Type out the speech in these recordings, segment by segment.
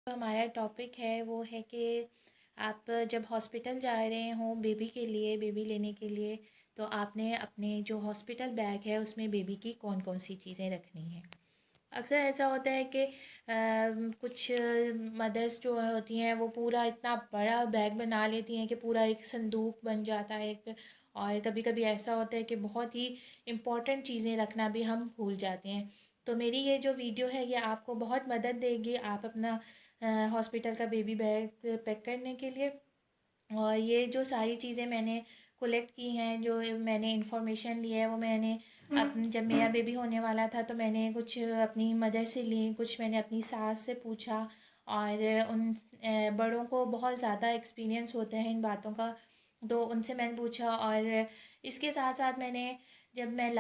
हमारा टॉपिक है वो है कि आप जब हॉस्पिटल जा रहे हों बेबी लेने के लिए, तो आपने अपने जो हॉस्पिटल बैग है उसमें बेबी की कौन कौन सी चीज़ें रखनी है। अक्सर ऐसा होता है कि कुछ मदर्स जो होती हैं वो पूरा इतना बड़ा बैग बना लेती हैं कि पूरा एक संदूक बन जाता है एक। और कभी कभी ऐसा होता है कि बहुत ही इम्पोर्टेंट चीज़ें रखना भी हम भूल जाते हैं। तो मेरी ये जो वीडियो है ये आपको बहुत मदद देगी आप अपना हॉस्पिटल का बेबी बैग पैक करने के लिए। और ये जो सारी चीज़ें मैंने कलेक्ट की हैं, जो मैंने इंफॉर्मेशन ली है, वो मैंने अपनी जब मेरा बेबी होने वाला था तो मैंने कुछ अपनी मदर से ली, कुछ मैंने अपनी सास से पूछा। और उन बड़ों को बहुत ज़्यादा एक्सपीरियंस होता है इन बातों का, तो उनसे मैंने पूछा। और इसके साथ साथ मैंने जब मैं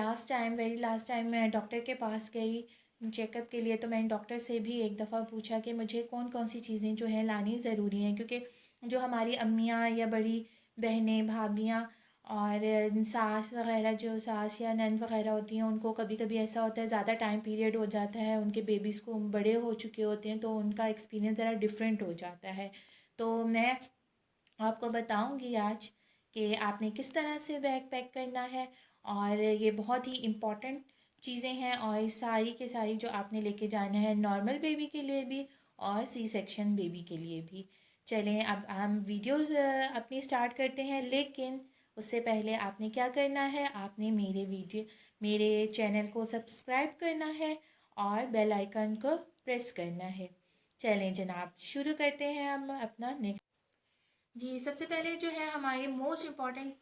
वेरी लास्ट टाइम मैं डॉक्टर के पास गई चेकअप के लिए, तो मैंने डॉक्टर से भी एक दफ़ा पूछा कि मुझे कौन कौन सी चीज़ें जो है लानी ज़रूरी हैं, क्योंकि जो हमारी अम्मियाँ या बड़ी बहनें भाभियाँ और सास या नंद वगैरह होती हैं, उनको कभी कभी ऐसा होता है ज़्यादा टाइम पीरियड हो जाता है, उनके बेबीज़ को बड़े हो चुके होते हैं, तो उनका एक्सपीरियंस ज़रा डिफरेंट हो जाता है। तो मैं आपको बताऊंगी आज कि आपने किस तरह से बैग पैक करना है। और ये बहुत ही इम्पॉर्टेंट चीज़ें हैं और सारी के सारी जो आपने लेके जाना है, नॉर्मल बेबी के लिए भी और सी सेक्शन बेबी के लिए भी। चलें अब हम वीडियो अपनी स्टार्ट करते हैं, लेकिन उससे पहले आपने क्या करना है, आपने मेरे चैनल को सब्सक्राइब करना है और बेल आइकन को प्रेस करना है। चलें जनाब, शुरू करते हैं हम अपना नेक्स्ट। जी, सबसे पहले जो है हमारी मोस्ट इम्पॉर्टेंट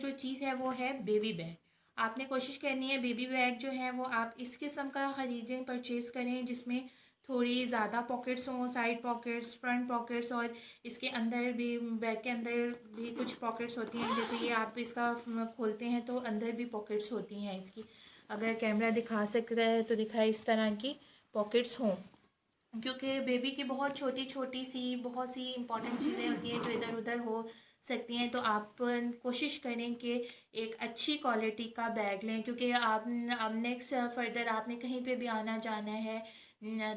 जो चीज़ है वो है बेबी बैग। आपने कोशिश करनी है बेबी बैग जो है वो आप इस किस्म का ख़रीदें, परचेज़ करें जिसमें थोड़ी ज़्यादा पॉकेट्स हों, साइड पॉकेट्स, फ्रंट पॉकेट्स, और इसके अंदर भी, बैग के अंदर भी कुछ पॉकेट्स होती हैं। जैसे ये आप इसका खोलते हैं तो अंदर भी पॉकेट्स होती हैं इसकी। अगर कैमरा दिखा सकता है तो दिखाए, इस तरह की पॉकेट्स हों, क्योंकि बेबी की बहुत छोटी छोटी सी बहुत सी इंपॉर्टेंट चीज़ें होती हैं जो इधर उधर हो सकती हैं। तो आप कोशिश करें कि एक अच्छी क्वालिटी का बैग लें, क्योंकि आप अब नेक्स्ट फर्दर आपने कहीं पे भी आना जाना है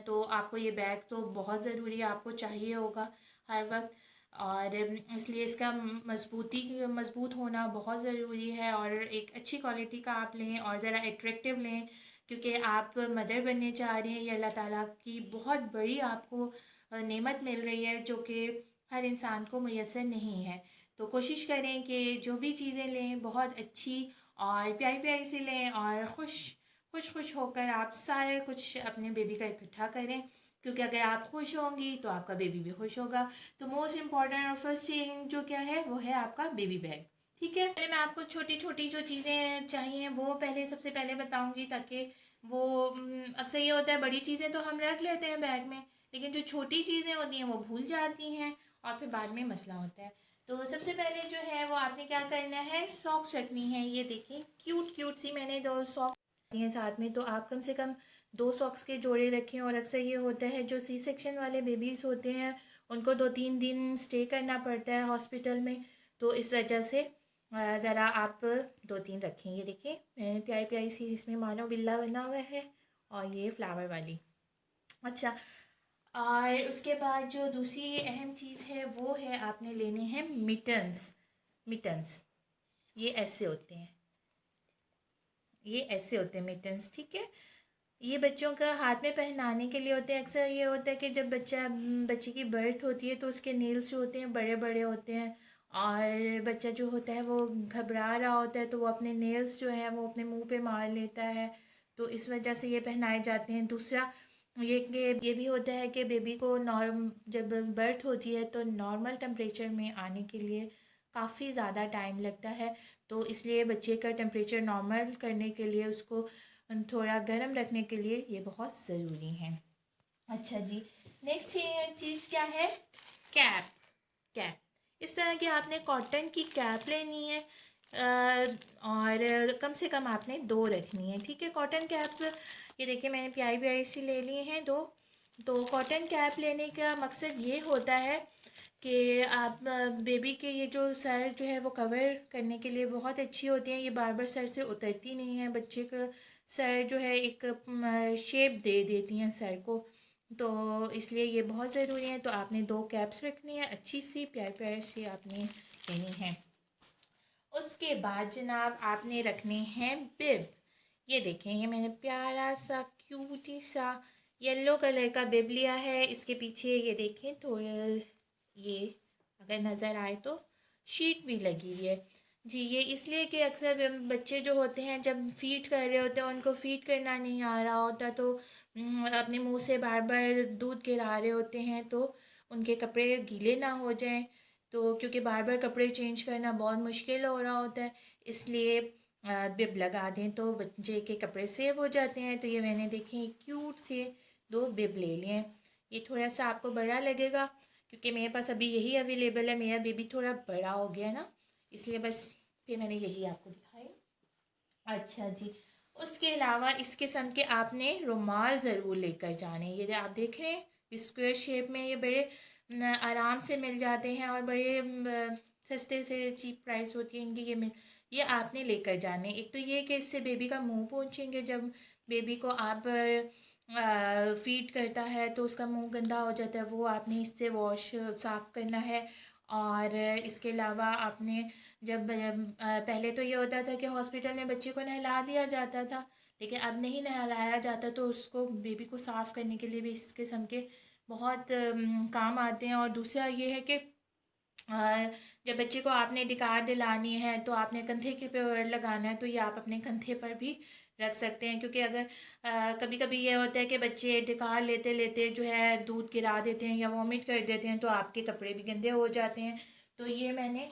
तो आपको ये बैग तो बहुत ज़रूरी है, आपको चाहिए होगा हर वक्त। और इसलिए इसका मज़बूत होना बहुत ज़रूरी है। और एक अच्छी क्वालिटी का आप लें और ज़रा एट्रैक्टिव लें, क्योंकि आप मदर बनने चाह रही हैं। ये अल्लाह ताला की बहुत बड़ी आपको नेमत मिल रही है जो कि हर इंसान को मुयस्सर नहीं है। तो कोशिश करें कि जो भी चीज़ें लें बहुत अच्छी और प्यारी प्यारी सी लें, और खुश होकर आप सारे कुछ अपने बेबी का इकट्ठा करें, क्योंकि अगर आप खुश होंगी तो आपका बेबी भी खुश होगा। तो मोस्ट इम्पॉर्टेंट और फर्स्ट थिंग जो क्या है वो है आपका बेबी बैग। ठीक है, पहले मैं आपको छोटी छोटी जो चीज़ें चाहिए वो पहले सबसे पहले बताऊंगी, ताकि वो अक्सर ये होता है बड़ी चीज़ें तो हम रख लेते हैं बैग में, लेकिन जो छोटी चीज़ें होती हैं वो भूल जाती हैं और फिर बाद में मसला होता है। तो सबसे पहले जो है वो आपने क्या करना है, सॉक्स रखनी है। ये देखें क्यूट क्यूट सी मैंने 2 सॉक्स हैं साथ में, तो आप कम से कम 2 सॉक्स के जोड़े रखें। और अक्सर ये होता है जो सी सेक्शन वाले बेबीज़ होते हैं उनको 2-3 दिन स्टे करना पड़ता है हॉस्पिटल में, तो इस वजह से ज़रा आप 2-3 रखें। ये देखिए मैंने प्यारी प्यारी सी इसमें मानो बिल्ला बना हुआ है, और ये फ्लावर वाली। अच्छा, और उसके बाद जो दूसरी अहम चीज़ है वो है आपने लेने हैं मिटन्स। ये ऐसे होते हैं, मिटन्स, ठीक है। ये बच्चों का हाथ में पहनाने के लिए होते हैं। अक्सर ये होता है कि जब बच्चे की बर्थ होती है तो उसके नेल्स जो होते हैं बड़े बड़े होते हैं, और बच्चा जो होता है वो घबरा रहा होता है तो वो अपने नेल्स जो है वो अपने मुंह पे मार लेता है, तो इस वजह से ये पहनाए जाते हैं। दूसरा ये कि ये भी होता है कि बेबी को जब बर्थ होती है तो नॉर्मल टेम्परेचर में आने के लिए काफ़ी ज़्यादा टाइम लगता है, तो इसलिए बच्चे का टेम्परेचर नॉर्मल करने के लिए उसको थोड़ा गर्म रखने के लिए ये बहुत ज़रूरी है। अच्छा जी, नेक्स्ट चीज़ क्या है, कैप। इस तरह की आपने कॉटन की कैप लेनी है, और कम से कम आपने 2 रखनी है, ठीक है। कॉटन कैप ये देखिए मैंने प्यारी प्यारी सी ले ली हैं 2। तो कॉटन कैप लेने का मकसद ये होता है कि आप बेबी के ये जो सर जो है वो कवर करने के लिए बहुत अच्छी होती हैं। ये बार बार सर से उतरती नहीं है, बच्चे का सर जो है एक शेप दे देती हैं सर को, तो इसलिए ये बहुत ज़रूरी है। तो आपने 2 कैप्स रखनी है, अच्छी सी प्यारी प्यारी सी आपने लेनी है। उसके बाद जनाब आपने रखने हैं बिब। ये देखें, ये मैंने प्यारा सा क्यूटी सा येलो कलर का बिब लिया है। इसके पीछे ये देखें थोड़ा, ये अगर नज़र आए तो शीट भी लगी हुई है जी। ये इसलिए कि अक्सर बच्चे जो होते हैं जब फीड कर रहे होते हैं, उनको फीड करना नहीं आ रहा होता, तो अपने मुंह से बार बार दूध गिरा रहे होते हैं, तो उनके कपड़े गीले ना हो जाएं। तो क्योंकि बार बार कपड़े चेंज करना बहुत मुश्किल हो रहा होता है, इसलिए बिब लगा दें तो बच्चे के कपड़े सेव हो जाते हैं। तो ये मैंने देखें क्यूट से 2 बिब ले लिए हैं। ये थोड़ा सा आपको बड़ा लगेगा क्योंकि मेरे पास अभी यही अवेलेबल है। मेरा बेबी थोड़ा बड़ा हो गया ना, इसलिए बस फिर मैंने यही आपको दिखाई। अच्छा जी, उसके अलावा इस किस्म के आपने रुमाल ज़रूर लेकर जाने। ये आप देख रहे हैं स्क्वायर शेप में, ये बड़े आराम से मिल जाते हैं और बड़े सस्ते से चीप प्राइस होती है इनकी। ये आपने लेकर जाने। एक तो ये कि इससे बेबी का मुंह पोंछेंगे। जब बेबी को आप फीड करता है तो उसका मुंह गंदा हो जाता है, वो आपने इससे वॉश साफ़ करना है। और इसके अलावा आपने जब पहले तो ये होता था कि हॉस्पिटल में बच्चे को नहला दिया जाता था, लेकिन अब नहीं नहलाया जाता, तो उसको बेबी को साफ़ करने के लिए भी इस किस्म के बहुत काम आते हैं। और दूसरा ये है कि जब बच्चे को आपने डिकार दिलानी है तो आपने कंधे के पे लगाना है, तो ये आप अपने कंधे पर भी रख सकते हैं। क्योंकि अगर कभी कभी ये होता है कि बच्चे डिकार लेते लेते जो है दूध गिरा देते हैं या वॉमिट कर देते हैं, तो आपके कपड़े भी गंदे हो जाते हैं। तो ये मैंने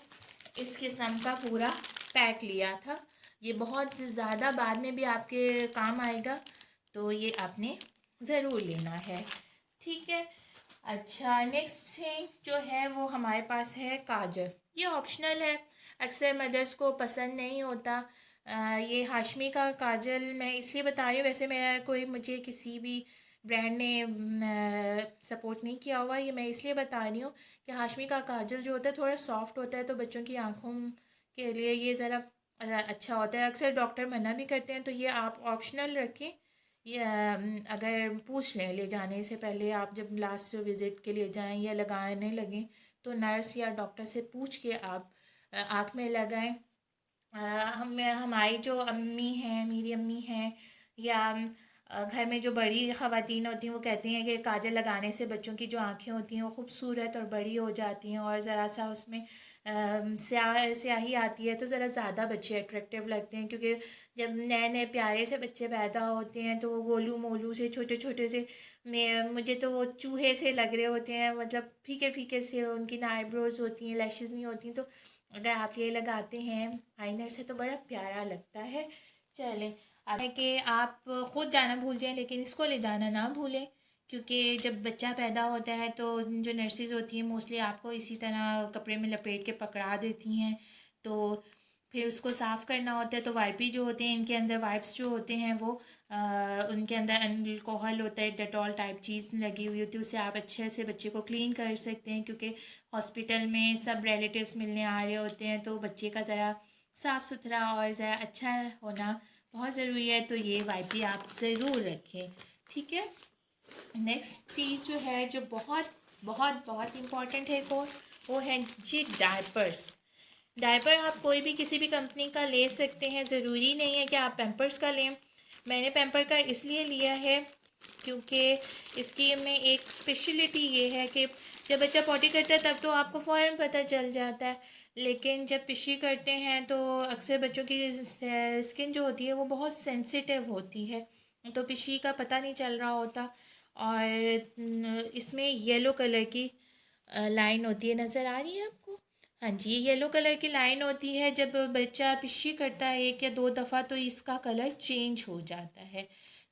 इस किस्म का पूरा पैक लिया था। ये बहुत ज़्यादा बाद में भी आपके काम आएगा, तो ये आपने ज़रूर लेना है, ठीक है। अच्छा, नेक्स्ट थिंग जो है वो हमारे पास है काजल। ये ऑप्शनल है, अक्सर मदर्स को पसंद नहीं होता। ये हाशमी का काजल मैं इसलिए बता रही हूँ, वैसे मैं कोई मुझे किसी भी ब्रांड ने सपोर्ट नहीं किया हुआ। ये मैं इसलिए बता रही हूँ कि हाशमी का काजल जो होता है थोड़ा सॉफ्ट होता है, तो बच्चों की आँखों के लिए ये ज़रा अच्छा होता है। अक्सर डॉक्टर मना भी करते हैं, तो ये आप ऑप्शनल रखें। ये अगर पूछ लें ले जाने से पहले, आप जब लास्ट विज़िट के लिए जाएं या लगाने लगें, तो नर्स या डॉक्टर से पूछ के आप आँख में लगाएं। हमारी जो अम्मी हैं, मेरी अम्मी हैं, या घर में जो बड़ी ख़वातीन होती हैं, वो कहती हैं कि काजल लगाने से बच्चों की जो आँखें होती हैं वो खूबसूरत और बड़ी हो जाती हैं, और ज़रा सा उसमें स्याही आती है, तो ज़रा ज़्यादा बच्चे अट्रैक्टिव लगते हैं। क्योंकि जब नए नए प्यारे से बच्चे पैदा होते हैं तो वो गोलू मोलू से छोटे छोटे से, मुझे तो वो चूहे से लग रहे होते हैं, मतलब फीके फीके से। उनकी ना आईब्रोज होती हैं, लैशेज़ नहीं होती, तो अगर आप ये लगाते हैं आइनर से तो बड़ा प्यारा लगता है। चलें, अब है कि आप ख़ुद जाना भूल जाएं लेकिन इसको ले जाना ना भूलें, क्योंकि जब बच्चा पैदा होता है तो जो नर्सेज होती हैं मोस्टली आपको इसी तरह कपड़े में लपेट के पकड़ा देती हैं, तो फिर उसको साफ़ करना होता है। तो वाइपी जो होते हैं, इनके अंदर वाइप्स जो होते हैं वो उनके अंदर अल्कोहल होता है, डेटॉल टाइप चीज़ लगी हुई होती है, उससे आप अच्छे से बच्चे को क्लीन कर सकते हैं। क्योंकि हॉस्पिटल में सब रिलेटिव्स मिलने आ रहे होते हैं, तो बच्चे का ज़रा साफ़ सुथरा और ज़रा अच्छा होना बहुत ज़रूरी है। तो ये वाइपी आप ज़रूर रखें, ठीक है। नेक्स्ट चीज़ जो है जो बहुत बहुत बहुत इम्पॉर्टेंट है वो है जी डायपर्स। डायपर आप कोई भी किसी भी कंपनी का ले सकते हैं, ज़रूरी नहीं है कि आप पैम्पर्स का लें। मैंने पैम्पर का इसलिए लिया है क्योंकि इसकी में एक स्पेशलिटी ये है कि जब बच्चा पॉटी करता है तब तो आपको फ़ौरन पता चल जाता है, लेकिन जब पिशी करते हैं तो अक्सर बच्चों की स्किन जो होती है वो बहुत सेंसिटिव होती है, तो पिशी का पता नहीं चल रहा होता। और इसमें येलो कलर की लाइन होती है, नज़र आ रही है आपको? हाँ जी, ये येलो कलर की लाइन होती है। जब बच्चा पिशी करता है 1 या 2 दफ़ा तो इसका कलर चेंज हो जाता है।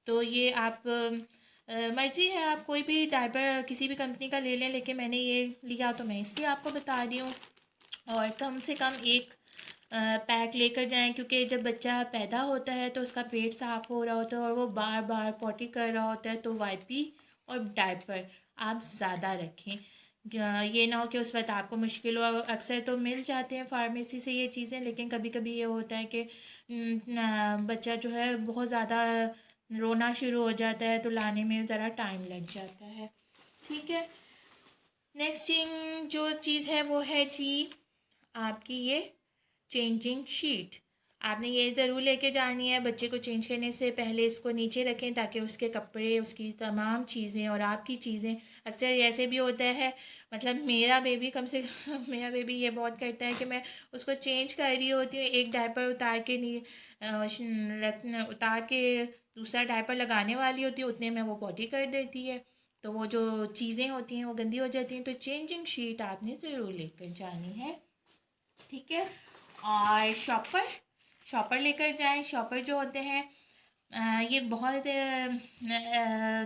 तो ये आप मर्ज़ी है, आप कोई भी डायपर किसी भी कंपनी का ले लें, लेकिन मैंने ये लिया तो मैं इसलिए आपको बता रही हूँ। और कम से कम एक पैक लेकर जाएं, क्योंकि जब बच्चा पैदा होता है तो उसका पेट साफ़ हो रहा होता है और वो बार बार पॉटी कर रहा होता है, तो वाइपी और डायपर आप ज़्यादा रखें। ये ना हो कि उस वक्त आपको मुश्किल हो। अक्सर तो मिल जाते हैं फार्मेसी से ये चीज़ें, लेकिन कभी कभी ये होता है कि बच्चा जो है बहुत ज़्यादा रोना शुरू हो जाता है तो लाने में ज़रा टाइम लग जाता है। ठीक है, नेक्स्ट थिंग जो चीज़ है वो है जी आपकी ये चेंजिंग शीट। आपने ये ज़रूर लेके जानी है। बच्चे को चेंज करने से पहले इसको नीचे रखें ताकि उसके कपड़े, उसकी तमाम चीज़ें और आपकी चीज़ें, अक्सर ऐसे भी होता है, मतलब मेरा बेबी कम से कम मेरा बेबी ये बहुत करता है कि मैं उसको चेंज कर रही होती हूँ, एक डायपर उतार के नहीं उतार के दूसरा डायपर लगाने वाली होती है, उतने में वो पॉटी कर देती है, तो वो जो चीज़ें होती हैं वो गंदी हो जाती हैं। तो चेंजिंग शीट आपने ज़रूर लेकर जानी है। ठीक है, और शॉपर, शॉपर लेकर जाएं। शॉपर जो होते हैं ये बहुत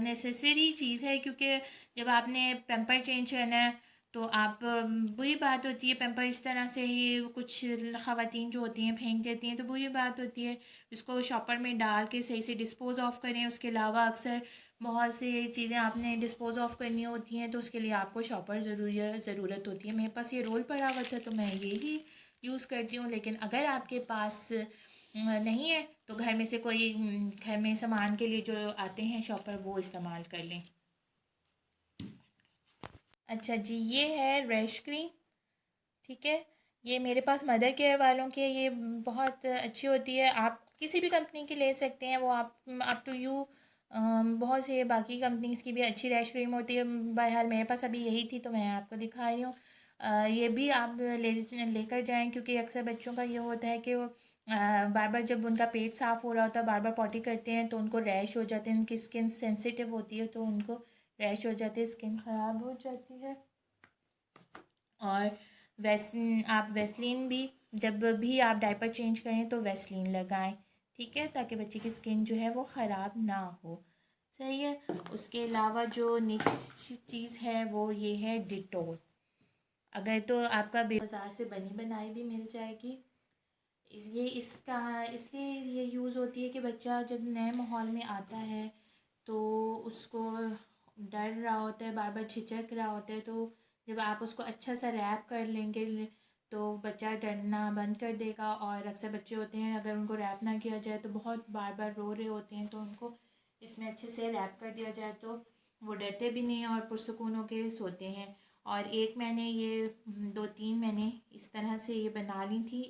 नेसेसरी चीज़ है, क्योंकि जब आपने पेम्पर चेंज करना है तो आप बुरी बात होती है पेम्पर इस तरह से ही कुछ ख़वातीन जो होती हैं फेंक देती हैं, तो बुरी बात होती है। इसको शॉपर में डाल के सही से डिस्पोज़ ऑफ करें। उसके अलावा अक्सर बहुत सी चीज़ें आपने डिस्पोज़ ऑफ करनी होती हैं, तो उसके लिए आपको शॉपर ज़रूरत होती है। मेरे पास ये रोल पड़ा हुआ था तो मैं यही यूज़ करती हूँ, लेकिन अगर आपके पास नहीं है तो घर में से कोई घर में सामान के लिए जो आते हैं शॉपर वो इस्तेमाल कर लें। अच्छा जी, ये है रैश क्रीम। ठीक है, ये मेरे पास मदर केयर वालों की है, ये बहुत अच्छी होती है। आप किसी भी कंपनी की ले सकते हैं, वो आप अप टू यू। बहुत से बाकी कंपनीज़ की भी अच्छी रैश क्रीम होती है। बहरहाल मेरे पास अभी यही थी तो मैं आपको दिखा रही हूँ। ये भी आप लेकर जाएं, क्योंकि अक्सर बच्चों का ये होता है कि वो बार बार जब उनका पेट साफ़ हो रहा होता है बार बार पॉटी करते हैं तो उनको रैश हो जाते हैं। उनकी स्किन सेंसिटिव होती है तो उनको रैश हो जाती है, स्किन ख़राब हो जाती है। और आप वेस्लिन भी, जब भी आप डायपर चेंज करें तो वेस्लिन लगाएं। ठीक है, ताकि बच्चे की स्किन जो है वो ख़राब ना हो। सही है। उसके अलावा जो नेक्स्ट चीज़ है वो ये है डिटोल। अगर तो आपका बाज़ार से बनी बनाई भी मिल जाएगी। ये इसका इसलिए ये यूज़ होती है कि बच्चा जब नए माहौल में आता है तो उसको डर रहा होता है, बार बार झिझक रहा होता है, तो जब आप उसको अच्छा सा रैप कर लेंगे तो बच्चा डरना बंद कर देगा। और अक्सर बच्चे होते हैं अगर उनको रैप ना किया जाए तो बहुत बार बार रो रहे होते हैं, तो उनको इसमें अच्छे से रैप कर दिया जाए तो वो डरते भी नहीं हैं और पुरसुकून होके सोते हैं। और एक मैंने ये 2-3 मैंने इस तरह से ये बना ली थी।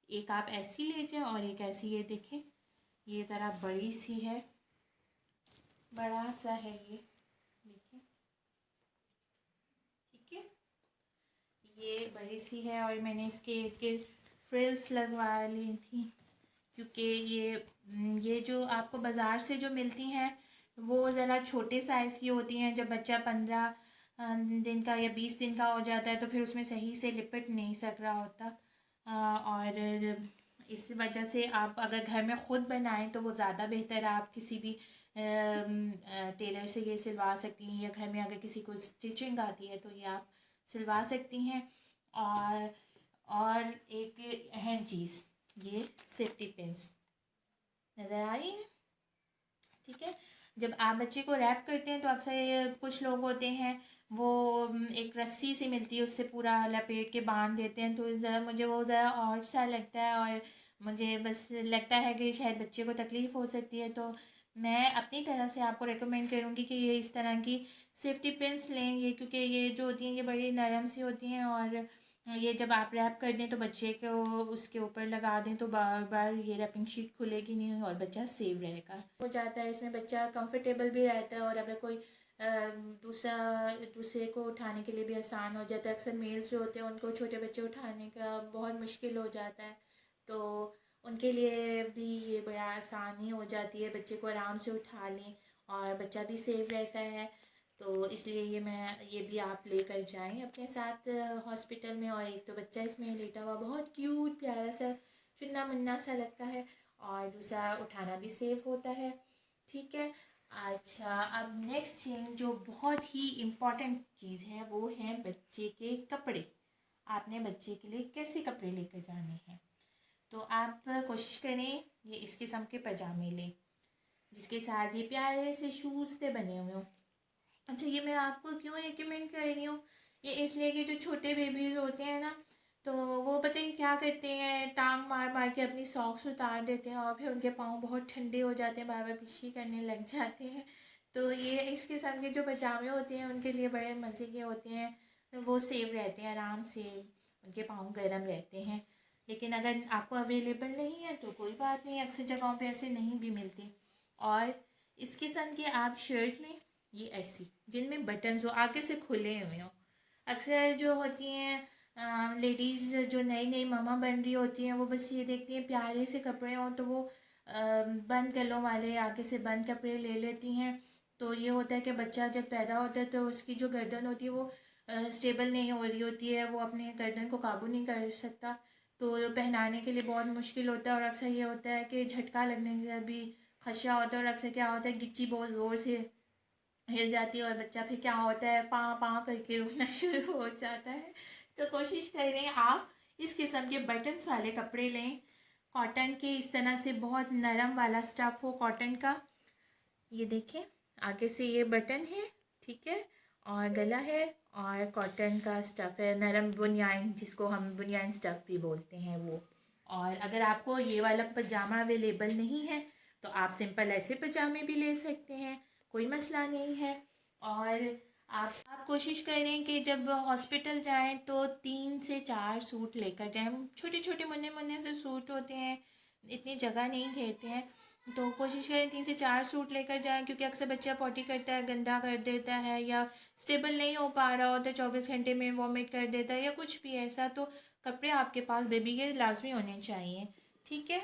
एक आप ऐसी ले जाए और एक ऐसी, ये देखें ये ज़रा बड़ी सी है, बड़ा सा है ये, देखिए। ठीक है, ये बड़ी सी है और मैंने इसके फ्रिल्स लगवा ली थी, क्योंकि ये जो आपको बाज़ार से जो मिलती हैं वो ज़रा छोटे साइज़ की होती हैं। जब बच्चा 15 दिन का या 20 दिन का हो जाता है तो फिर उसमें सही से लिपट नहीं सक रहा होता। और इस वजह से आप अगर घर में ख़ुद बनाएं तो वो ज़्यादा बेहतर है। आप किसी भी टेलर से ये सिलवा सकती हैं, या घर में अगर किसी को स्टिचिंग आती है तो ये आप सिलवा सकती हैं। और एक अहम चीज़, ये सेफ्टी पिन्स नज़र आ रही है। ठीक है, जब आप बच्चे को रैप करते हैं तो अक्सर कुछ लोग होते हैं वो एक रस्सी सी मिलती है उससे पूरा लपेट के बांध देते हैं, तो ज़रा मुझे वो ज़रा ऑड सा लगता है और मुझे बस लगता है कि शायद बच्चे को तकलीफ़ हो सकती है। तो मैं अपनी तरफ से आपको रेकमेंड करूँगी कि ये इस तरह की सेफ्टी पिन्स लें, ये क्योंकि ये जो होती हैं ये बड़ी नरम सी होती हैं और ये जब आप रैप कर दें तो बच्चे को उसके ऊपर लगा दें तो बार बार ये रैपिंग शीट खुलेगी नहीं और बच्चा सेफ रहेगा। हो जाता है इसमें बच्चा कंफर्टेबल भी रहता है और अगर कोई दूसरे को उठाने के लिए भी आसान हो जाता है। अक्सर मेल्स जो होते हैं उनको छोटे बच्चे उठाने का बहुत मुश्किल हो जाता है, तो उनके लिए भी ये बड़ा आसानी हो जाती है, बच्चे को आराम से उठा लें और बच्चा भी सेफ रहता है। तो इसलिए ये भी आप लेकर जाएं अपने साथ हॉस्पिटल में। और एक तो बच्चा इसमें लेटा हुआ बहुत क्यूट प्यारा सा चुन्ना मुन्ना सा लगता है और दूसरा उठाना भी सेफ होता है। ठीक है, अच्छा अब नेक्स्ट थिंग जो बहुत ही इम्पॉर्टेंट चीज़ है वो है बच्चे के कपड़े। आपने बच्चे के लिए कैसे कपड़े लेकर जाने हैं, तो आप कोशिश करें ये इस किस्म के पजामे लें जिसके साथ ये प्यारे से शूज़ से बने हुए हों। अच्छा, ये मैं आपको क्यों रिकमेंड कर रही हूँ, ये इसलिए कि जो छोटे बेबीज़ होते हैं ना तो वो पता नहीं क्या करते हैं, टांग मार मार के अपनी सॉक्स उतार देते हैं और फिर उनके पाँव बहुत ठंडे हो जाते हैं, बार बार पिशी करने लग जाते हैं। तो ये इस किस्म के जो पजामे होते हैं उनके लिए बड़े मज़े के होते हैं, वो सेफ रहते हैं, आराम से उनके पाँव गर्म रहते हैं। लेकिन अगर आपको अवेलेबल नहीं है तो कोई बात नहीं, अक्सर जगहों पे ऐसे नहीं भी मिलते। और इस किस्म के आप शर्ट लें, ये ऐसी जिनमें बटन्स हो, आगे से खुले हुए हों। अक्सर जो होती हैं लेडीज़ जो नई नई मामा बन रही होती हैं, वो बस ये देखती हैं प्यारे से कपड़े हों तो वो बंद गलों वाले आगे से बंद कपड़े ले लेती हैं। तो ये होता है कि बच्चा जब पैदा होता है तो उसकी जो गर्दन होती है वो स्टेबल नहीं हो रही होती है, वो अपने गर्दन को काबू नहीं कर सकता, तो पहनाने के लिए बहुत मुश्किल होता है। और अक्सर ये होता है कि झटका लगने का भी खदशा होता है, और अक्सर क्या होता है गिच्ची बहुत ज़ोर से हिल जाती है और बच्चा फिर क्या होता है पाँ पाँ करके रोना शुरू हो जाता है। तो कोशिश करें आप इस किस्म के बटन्स वाले कपड़े लें, कॉटन के, इस तरह से बहुत नरम वाला स्टफ़ हो कॉटन का। ये देखें, आगे से ये बटन है, ठीक है, और गला है, और कॉटन का स्टफ़ है, नरम बुनियान, जिसको हम बुनियान स्टफ़ भी बोलते हैं वो। और अगर आपको ये वाला पजामा अवेलेबल नहीं है तो आप सिंपल ऐसे पजामे भी ले सकते हैं, कोई मसला नहीं है। और आप कोशिश करें कि जब हॉस्पिटल जाएं तो 3 से 4 सूट लेकर जाएं। छोटे छोटे मुन्ने मुन्ने से सूट होते हैं, इतनी जगह नहीं घेरते हैं, तो कोशिश करें 3 से 4 सूट लेकर जाएं, क्योंकि अक्सर बच्चा पॉटी करता है, गंदा कर देता है, या स्टेबल नहीं हो पा रहा होता, 24 घंटे में वॉमिट कर देता है या कुछ भी ऐसा, तो कपड़े आपके पास बेबी के लाजमी होने चाहिए, ठीक है।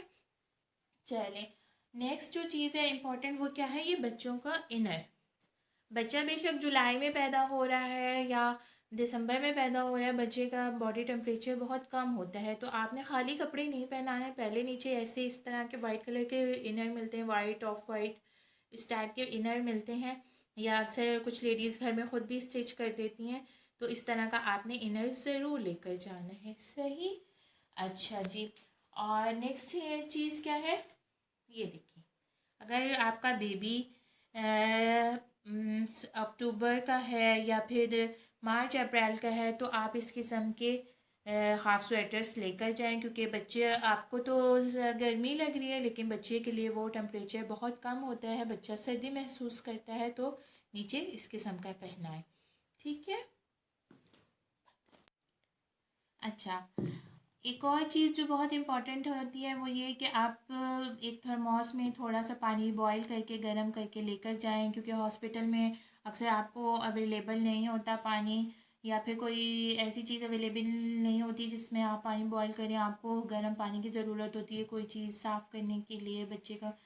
चलें, नेक्स्ट जो चीज़ है इम्पॉर्टेंट, वो क्या है, ये बच्चों का इनर। बच्चा बेशक जुलाई में पैदा हो रहा है या दिसंबर में पैदा हो रहा है, बच्चे का बॉडी टेम्परेचर बहुत कम होता है, तो आपने खाली कपड़े नहीं पहनाना है। पहले नीचे ऐसे इस तरह के वाइट कलर के इनर मिलते हैं, वाइट ऑफ वाइट इस टाइप के इनर मिलते हैं, या अक्सर कुछ लेडीज़ घर में ख़ुद भी स्टिच कर देती हैं, तो इस तरह का आपने इनर ज़रूर लेकर जाना है, सही। अच्छा जी, और नेक्स्ट चीज़ क्या है, ये देखिए, अगर आपका बेबी अक्टूबर का है या फिर मार्च अप्रैल का है, तो आप इस किस्म के हाफ़ स्वेटर्स लेकर जाएं, क्योंकि बच्चे, आपको तो गर्मी लग रही है लेकिन बच्चे के लिए वो टेम्परेचर बहुत कम होता है, बच्चा सर्दी महसूस करता है, तो नीचे इस किस्म का पहनाएं, ठीक है। अच्छा, एक और चीज़ जो बहुत इम्पॉर्टेंट होती है वो ये कि आप एक थर्मोस में थोड़ा सा पानी बॉईल करके गर्म करके लेकर जाएं, क्योंकि हॉस्पिटल में अक्सर आपको अवेलेबल नहीं होता पानी, या फिर कोई ऐसी चीज़ अवेलेबल नहीं होती जिसमें आप पानी बॉईल करें, आपको गर्म पानी की ज़रूरत होती है कोई चीज़ साफ़ करने के लिए, बच्चे का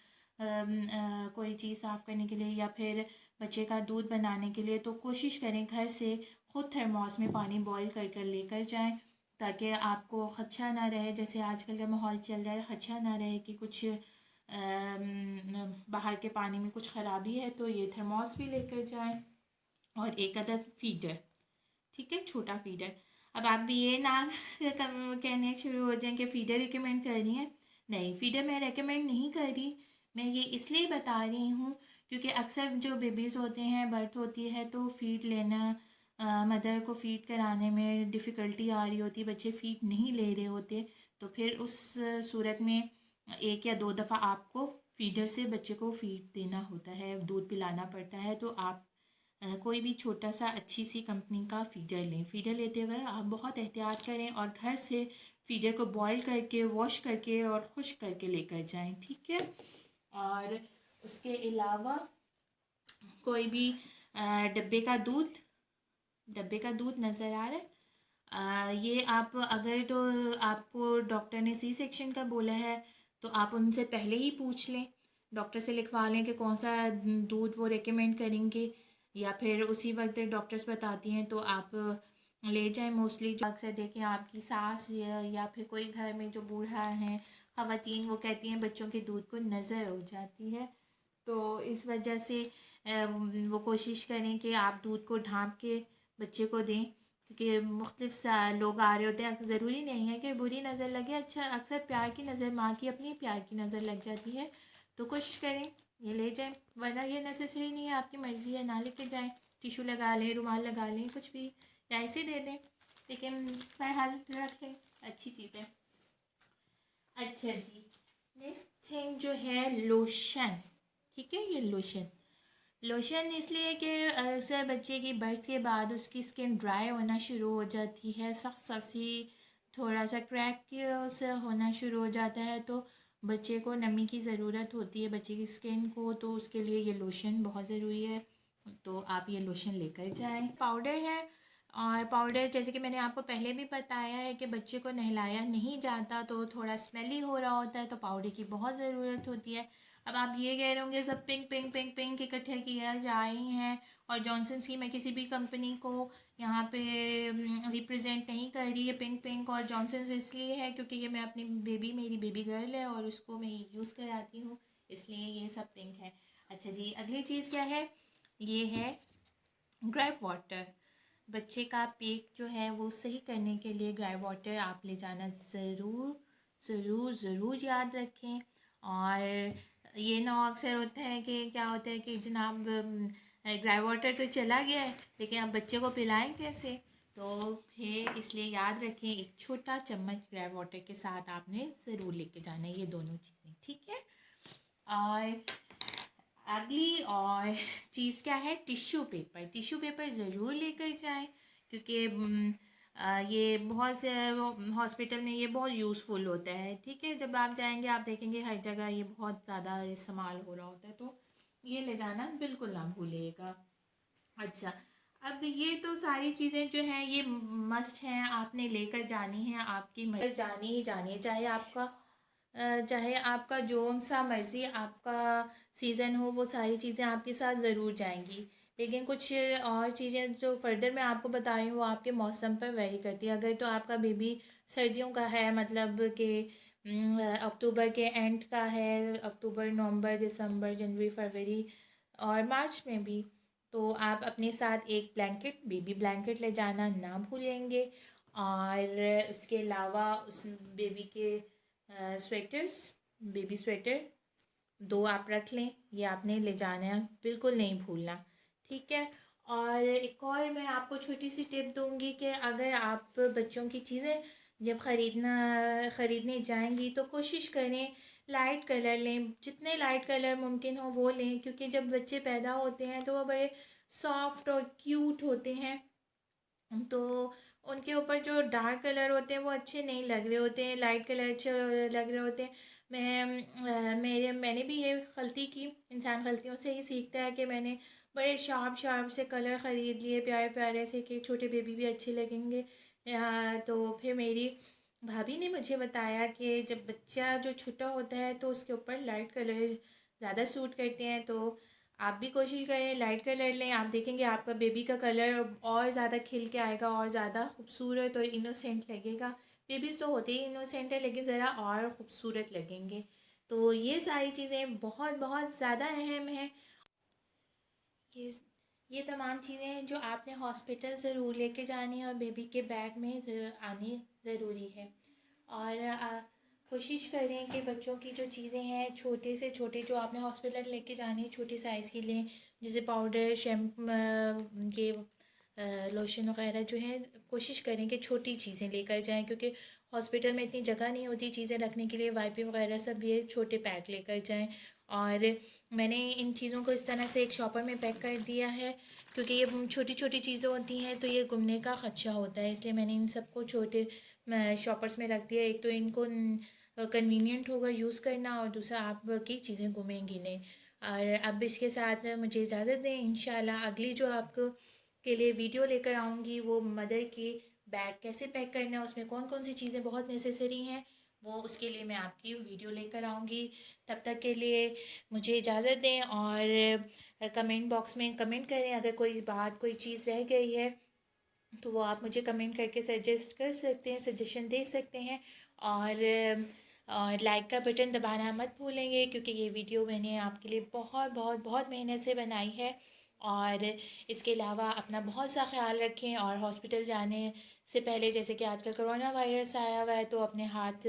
कोई चीज़ साफ़ करने के लिए, या फिर बच्चे का दूध बनाने के लिए, तो कोशिश करें घर से ख़ुद थर्मोस में पानी बॉईल कर कर लेकर जाएं, ताकि आपको खदशा ना रहे, जैसे आजकल का माहौल चल रहा है, खदशा ना रहे कि कुछ बाहर के पानी में कुछ ख़राबी है, तो ये थर्मोस भी लेकर जाएं। और एक अदद फीडर, ठीक है, छोटा फीडर। अब आप भी ये ना कहने शुरू हो जाएं कि फ़ीडर रिकमेंड कर रही हैं, नहीं, फ़ीडर मैं रेकमेंड नहीं कर रही, मैं ये इसलिए बता रही हूँ क्योंकि अक्सर जो बेबीज़ होते हैं, बर्थ होती है तो फ़ीड लेना, मदर को फ़ीड कराने में डिफ़िकल्टी आ रही होती है, बच्चे फ़ीड नहीं ले रहे होते, तो फिर उस सूरत में 1 या 2 दफ़ा आपको फ़ीडर से बच्चे को फ़ीड देना होता है, दूध पिलाना पड़ता है, तो आप कोई भी छोटा सा अच्छी सी कंपनी का फ़ीडर लें। फ़ीडर लेते हुए आप बहुत एहतियात करें और घर से फ़ीडर को बॉईल करके, वॉश करके और खुश्क करके लेकर जाएं, ठीक है। और उसके अलावा कोई भी डब्बे का दूध नज़र आ रहा है, ये आप अगर तो आपको डॉक्टर ने सी सेक्शन का बोला है तो आप उनसे पहले ही पूछ लें, डॉक्टर से लिखवा लें कि कौन सा दूध वो रेकमेंड करेंगे, या फिर उसी वक्त डॉक्टर्स बताती हैं तो आप ले जाएं। मोस्टली जो अक्सर देखें आपकी सास या फिर कोई घर में जो बूढ़ा हैं ख़वातीन, वो कहती हैं बच्चों के दूध को नज़र हो जाती है, तो इस वजह से वो कोशिश करें कि आप दूध को ढाँप के बच्चे को दें, क्योंकि मुख्तलिफ लोग आ रहे होते हैं, ज़रूरी नहीं है कि बुरी नज़र लगे, अच्छा अक्सर प्यार की नज़र, माँ की अपनी प्यार की नज़र लग जाती है, तो कोशिश करें ये ले जाएं, वरना ये नेसेसरी नहीं है, आपकी मर्ज़ी है, ना लेके जाएं, टिशू लगा लें, रुमाल लगा लें, कुछ भी, या ऐसे दे दें, लेकिन बहरहाल रख लें, अच्छी चीज़ है। अच्छा जी, नेक्स्ट थिंग जो है लोशन। ठीक है, ये लोशन लोशन इसलिए कि अक्सर बच्चे की बर्थ के बाद उसकी स्किन ड्राई होना शुरू हो जाती है, सख्त सख्त सी, थोड़ा सा क्रैक से होना शुरू हो जाता है, तो बच्चे को नमी की ज़रूरत होती है बच्चे की स्किन को, तो उसके लिए ये लोशन बहुत ज़रूरी है। तो आप ये लोशन लेकर जाएं। पाउडर है, और पाउडर जैसे कि मैंने आपको पहले भी बताया है कि बच्चे को नहलाया नहीं जाता तो थोड़ा स्मेली हो रहा होता है, तो पाउडर की बहुत ज़रूरत होती है। अब आप ये कह रहे होंगे सब पिंक पिंक पिंक पिंक इकट्ठे किया जा रही हैं, और जॉनसन्स की मैं किसी भी कंपनी को यहाँ पे रिप्रेजेंट नहीं कर रही है। पिंक पिंक और जॉनसन्स इसलिए है क्योंकि ये मैं अपनी मेरी बेबी गर्ल है और उसको मैं यूज़ कराती हूँ, इसलिए ये सब पिंक है। अच्छा जी, अगली चीज़ क्या है, ये है ग्रेप वाटर। बच्चे का पेट जो है वो सही करने के लिए ग्रेप वाटर आप ले जाना ज़रूर ज़रूर ज़रूर याद रखें। और ये ना अक्सर होता है कि क्या होता है कि जनाब ग्रेप वाटर तो चला गया है लेकिन अब बच्चे को पिलाएं कैसे, तो फिर इसलिए याद रखें एक छोटा चम्मच ग्रेप वाटर के साथ आपने ज़रूर लेके जाना है ये दोनों चीज़ें। ठीक है, और अगली और चीज़ क्या है, टिश्यू पेपर। टिश्यू पेपर ज़रूर लेकर जाएं क्योंकि ये बहुत से हॉस्पिटल में ये बहुत यूज़फुल होता है। ठीक है, जब आप जाएंगे आप देखेंगे हर जगह ये बहुत ज़्यादा इस्तेमाल हो रहा होता है, तो ये ले जाना बिल्कुल ना भूलिएगा। अच्छा, अब ये तो सारी चीज़ें जो हैं ये मस्ट हैं, आपने लेकर जानी है, आपकी जानी ही जानी है, चाहे आपका जो सा मर्ज़ी आपका सीज़न हो, वो सारी चीज़ें आपके साथ ज़रूर जाएंगी। लेकिन कुछ और चीज़ें जो फर्दर मैं आपको बता रही हूँ वो आपके मौसम पर वेरी करती है। अगर तो आपका बेबी सर्दियों का है, मतलब कि अक्टूबर के एंड का है, अक्टूबर नवंबर दिसंबर जनवरी फरवरी और मार्च में भी, तो आप अपने साथ एक ब्लैंकेट, बेबी ब्लैंकेट ले जाना ना भूलेंगे। और उसके अलावा उस बेबी के स्वेटर्स, बेबी स्वेटर 2 आप रख लें, ये आपने ले जाना है, बिल्कुल नहीं भूलना। ठीक है, और एक और मैं आपको छोटी सी टिप दूंगी कि अगर आप बच्चों की चीज़ें जब ख़रीदने जाएंगी तो कोशिश करें लाइट कलर लें, जितने लाइट कलर मुमकिन हो वो लें, क्योंकि जब बच्चे पैदा होते हैं तो वो बड़े सॉफ्ट और क्यूट होते हैं, तो उनके ऊपर जो डार्क कलर होते हैं वो अच्छे नहीं लग रहे होते हैं, लाइट कलर अच्छे लग रहे होते हैं। मैंने भी ये गलती की, इंसान गलतियों से ही सीखता है, कि मैंने बड़े शार्प शार्प से कलर ख़रीद लिए प्यारे प्यारे से कि छोटे बेबी भी अच्छे लगेंगे। तो फिर मेरी भाभी ने मुझे बताया कि जब बच्चा जो छोटा होता है तो उसके ऊपर लाइट कलर ज़्यादा सूट करते हैं, तो आप भी कोशिश करें लाइट कलर लें, आप देखेंगे आपका बेबी का कलर और ज़्यादा खिल के आएगा और ज़्यादा खूबसूरत और इनोसेंट लगेगा। बेबीज़ तो होते ही इनोसेंट है लेकिन ज़रा और ख़ूबसूरत लगेंगे। तो ये सारी चीज़ें बहुत बहुत ज़्यादा अहम हैं। ये ये तमाम चीज़ें जो आपने हॉस्पिटल ज़रूर लेके जानी है और बेबी के बैग में आनी ज़रूरी है। और कोशिश करें कि बच्चों की जो चीज़ें हैं छोटे से छोटे जो आपने हॉस्पिटल लेके जानी है छोटी साइज़ की लें, जैसे पाउडर शैम्पू, ये लोशन वगैरह जो है कोशिश करें कि छोटी चीज़ें लेकर जाएं, क्योंकि हॉस्पिटल में इतनी जगह नहीं होती चीज़ें रखने के लिए, वाइपी वगैरह सब ये छोटे पैक लेकर जाएं। और मैंने इन चीज़ों को इस तरह से एक शॉपर में पैक कर दिया है क्योंकि ये छोटी छोटी चीज़ें होती हैं तो ये गुमने का ख़दशा होता है, इसलिए मैंने इन सबको छोटे शॉपर्स में रख दिया। एक तो इनको कन्वीनियंट होगा यूज़ करना और दूसरा आपकी चीज़ें गुमेंगी नहीं। और अब इसके साथ मुझे इजाज़त दें, इंशाल्लाह अगली जो आपको के लिए वीडियो लेकर आऊँगी वो मदर की बैग कैसे पैक करना है, उसमें कौन कौन सी चीज़ें बहुत नेसेसरी हैं, वो उसके लिए मैं आपकी वीडियो लेकर आऊँगी। तब तक के लिए मुझे इजाज़त दें और कमेंट बॉक्स में कमेंट करें, अगर कोई बात कोई चीज़ रह गई है तो वो आप मुझे कमेंट करके सजेस्ट कर सकते हैं, सजेशन दे सकते हैं। और लाइक का बटन दबाना मत भूलेंगे क्योंकि ये वीडियो मैंने आपके लिए बहुत बहुत बहुत मेहनत से बनाई है। और इसके अलावा अपना बहुत सा ख्याल रखें और हॉस्पिटल जाने से पहले, जैसे कि आजकल कोरोना वायरस आया हुआ है, तो अपने हाथ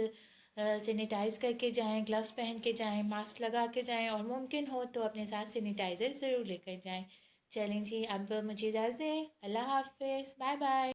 सैनिटाइज़ करके जाएं, ग्लव्स पहन के जाएं, मास्क लगा के जाएं और मुमकिन हो तो अपने साथ सैनिटाइज़र ज़रूर लेकर जाएं। चलें जी, अब मुझे इजाज़त दें, अल्लाह हाफ़िज़, बाय बाय।